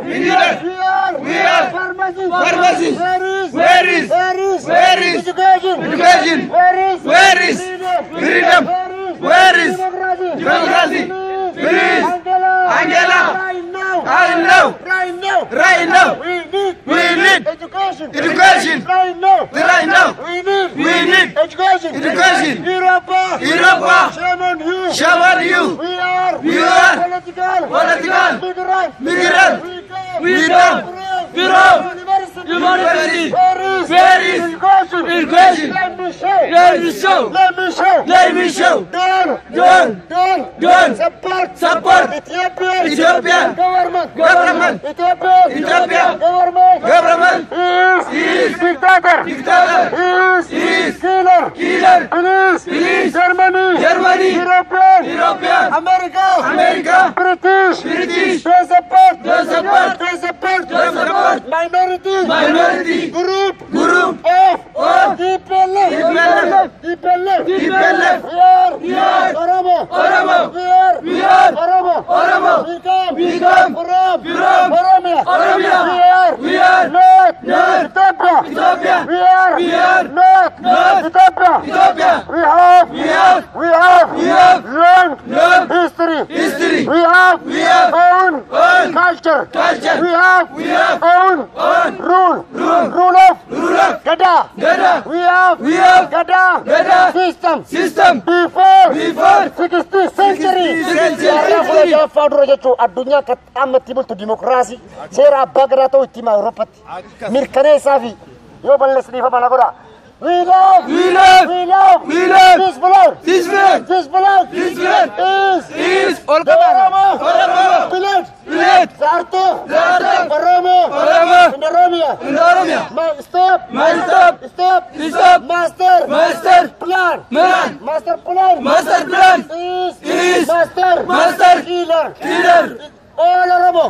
We are pharmacists. Where is education? Where is freedom? Where is democracy? Please, Angela, right now, we need education. Right now, we need education. Europa, shame on you. We are political migrants. We don't university. Where is education? Let me show. Don't support Ethiopian government. Ethiopian government is dictator. Is killer. Police. Germany. European. America. British. They support. Minority. Group. Of TPLF. We are Oromo. We are Oromo. We come from Oromia. We are not Ethiopia. We are not Ethiopia. We have long history. We have own culture. We have own rule of Gada. We have Gada system before 60th century. Addunyaa amma tibultu demokrasi seera bagara ta'u itti Euroopatti mirkaneessaa fi yoo balleessanii fa mana godha. We love this blood is Oromo. Village. Sarto. Oromo. Oromia. Stop. Master plan. Is master killer. All Oromo.